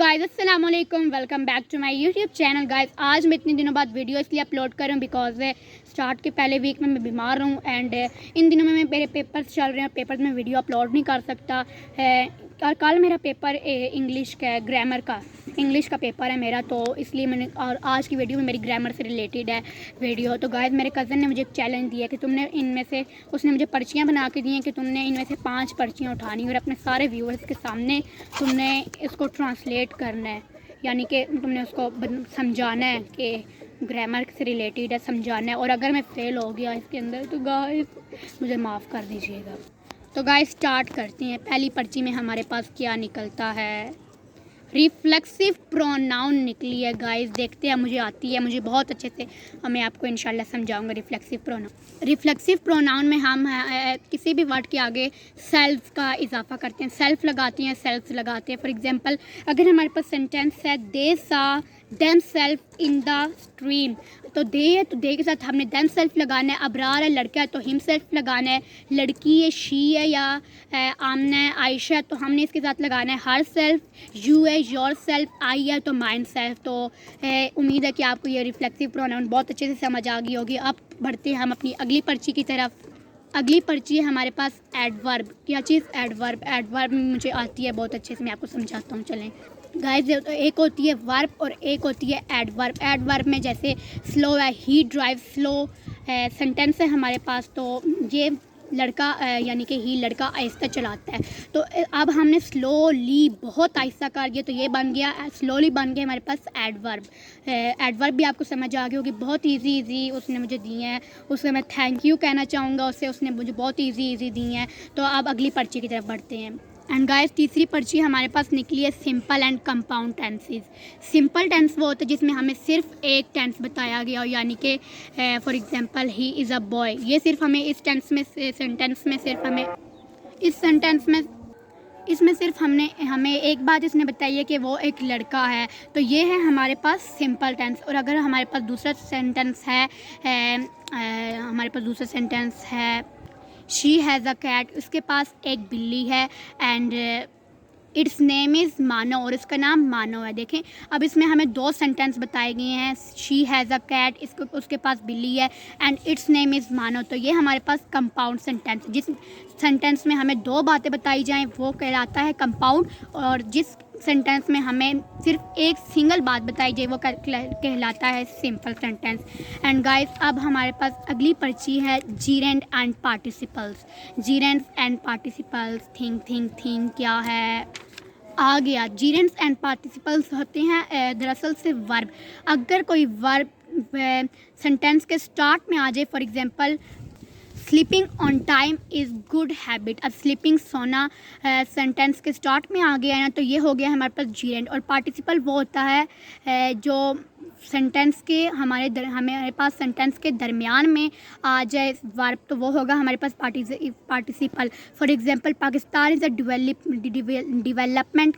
Guys अस्सलाम वालेकुम, welcome back to my YouTube channel. Guys आज मैं इतने दिनों बाद वीडियो इसलिए अपलोड कर रहा हूँ बिकॉज स्टार्ट के पहले वीक में मैं बीमार हूँ एंड इन दिनों में मेरे पेपर्स चल रहे हैं। पेपर्स में वीडियो अपलोड नहीं कर सकता है। और कल मेरा पेपर इंग्लिश का है, ग्रामर का इंग्लिश का पेपर है मेरा, तो इसलिए मैंने और आज की वीडियो में मेरी ग्रामर से रिलेटेड है वीडियो। तो गाइस मेरे कज़न ने मुझे एक चैलेंज दिया कि तुमने इनमें से उसने मुझे पर्चियाँ बना के दी हैं कि तुमने इनमें से 5 पर्चियाँ उठानी और अपने सारे व्यूअर्स के सामने तुमने इसको ट्रांसलेट करना है, यानी कि तुमने उसको समझाना है कि ग्रामर से रिलेटेड है, समझाना है। और अगर मैं फेल हो गया इसके अंदर तो गाइस मुझे माफ़ कर दीजिएगा। तो गाइस स्टार्ट करते हैं। पहली पर्ची में हमारे पास क्या निकलता है, रिफ्लेक्सिव प्रोनाउन निकली है। गाइस देखते हैं, मुझे आती है, मुझे बहुत अच्छे से मैं आपको इंशाल्लाह समझाऊंगा रिफ्लेक्सिव प्रोनाउन। रिफ्लेक्सिव प्रोनाउन में हम किसी भी वर्ड के आगे सेल्फ का इजाफा करते हैं, सेल्फ लगाते हैं, सेल्फ लगाते हैं। फॉर एग्जांपल अगर हमारे पास सेंटेंस है दे सा them self in the stream, तो दे है तो दे के साथ हमने देम सेल्फ लगाना है। अबरार है लड़का है तो हिम सेल्फ लगाना है। लड़की है शी है या आमना है आयशा है तो हमने इसके साथ लगाना है हर सेल्फ। यू है योर सेल्फ, आई है तो माइंड सेल्फ। तो उम्मीद है कि आपको ये रिफ्लेक्सिव प्रोनाउन बहुत अच्छे से समझ आ गई होगी। अब बढ़ते हैं हम अपनी अगली पर्ची की तरफ। अगली पर्ची है हमारे पास एडवर्ब। क्या चीज़? एडवर्ब। एडवर्ब मुझे आती है बहुत अच्छे से, मैं आपको समझाता हूँ। चलें गाइस, एक होती है वर्ब और एक होती है एडवर्ब। एडवर्ब में जैसे स्लो है, ही ड्राइव स्लो सेंटेंस है हमारे पास, तो ये लड़का यानी कि ही लड़का आहिस्ता चलाता है। तो अब हमने स्लोली बहुत आहिस्ता कर दिया तो ये बन गया स्लोली, बन गया हमारे पास एडवर्ब। एडवर्ब भी आपको समझ आ गई होगी, बहुत इजी उसने मुझे दी हैं, उससे मैं थैंक यू कहना चाहूँगा उसने मुझे बहुत इजी दी हैं। तो अब अगली पर्ची की तरफ बढ़ते हैं। एंड गाइस तीसरी पर्ची हमारे पास निकली है simple and compound tenses. Simple tense वो होता है जिसमें हमें सिर्फ एक टेंस बताया गया हो, यानी कि for example he is a boy. ये सिर्फ हमें इस टेंस में सेंटेंस में सिर्फ हमें इस सेंटेंस में इसमें सिर्फ हमें एक बात इसने बताई है कि वो एक लड़का है, तो ये है हमारे पास सिंपल टेंस। और अगर हमारे पास दूसरा सेंटेंस है शी हैज़ अ कैट, उसके पास एक बिल्ली है एंड इट्स नेम इज़ मानो, और इसका नाम मानो है। देखें अब इसमें हमें 2 सेंटेंस बताए गए हैं, शी हैज़ अ कैट, इसको उसके पास बिल्ली है, एंड इट्स नेम इज़ मानो। तो ये हमारे पास कंपाउंड सेंटेंस, जिस सेंटेंस में हमें 2 बातें बताई जाएं वो कहलाता है कंपाउंड, और जिस सेंटेंस में हमें सिर्फ एक सिंगल बात बताई जाए वो कहलाता है सिंपल सेंटेंस। एंड गाइस अब हमारे पास अगली पर्ची है जीरेंड and participles. जीरेंड and participles, think क्या है, आ गया। जीरेंड्स एंड पार्टिसिपल्स होते हैं दरअसल से वर्ब। अगर कोई वर्ब सेंटेंस के स्टार्ट में आ जाए, for example sleeping on time is good habit. अब स्लीपिंग सोना सेंटेंस के स्टार्ट में आ गया है ना, तो ये हो गया हमारे पास जीरेंड। और पार्टिसिपल वो होता है जो सेंटेंस के हमारे पास सेंटेंस के दरमियान में आ जाए वर्ब, तो वो होगा हमारे past participle. For example Pakistan is a development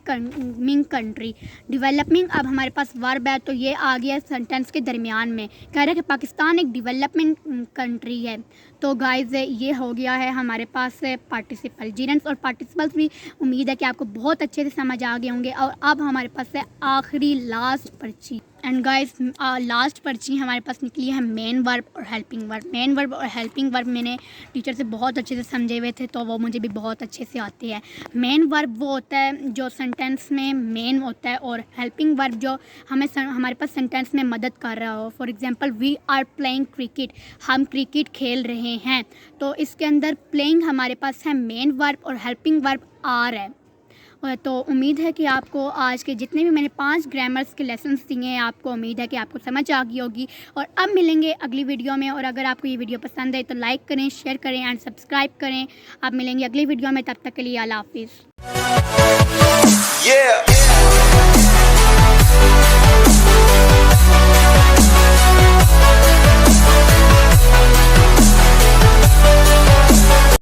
country. Developing अब हमारे पास वर्ब है तो ये आ गया सेंटेंस के दरमियान में, कह रहे हैं कि पाकिस्तान एक डेवलपमेंट कंट्री है। तो गाइस ये हो गया है हमारे पास पार्टिसिपल। जीरेंड्स और पार्टिसिपल्स भी उम्मीद है कि आपको बहुत अच्छे से समझ आ गए होंगे। और अब हमारे पास है आखिरी लास्ट पर्ची। एंड गाइस लास्ट पर्ची हमारे पास निकली है मेन वर्ब और हेल्पिंग वर्ब। मेन वर्ब और हेल्पिंग वर्ब मैंने टीचर से बहुत अच्छे से समझे हुए थे, तो वो मुझे भी बहुत अच्छे से आते हैं। मेन वर्ब वो होता है जो सेंटेंस में मेन होता है, और हेल्पिंग वर्ब जो हमारे पास सेंटेंस में मदद कर रहा हो। For example we are playing cricket, हम क्रिकेट खेल रहे हैं, तो इसके अंदर प्लेइंग हमारे पास है मेन वर्ब और हेल्पिंग वर्ब आर है। तो उम्मीद है कि आपको आज के जितने भी मैंने 5 ग्रामर्स के लेसन्स दिए हैं, आपको उम्मीद है कि आपको समझ आ गई होगी। और अब मिलेंगे अगली वीडियो में, और अगर आपको ये वीडियो पसंद है तो लाइक करें, शेयर करें एंड सब्सक्राइब करें। आप मिलेंगे अगली वीडियो में, तब तक के लिए अल्लाह हाफिज़।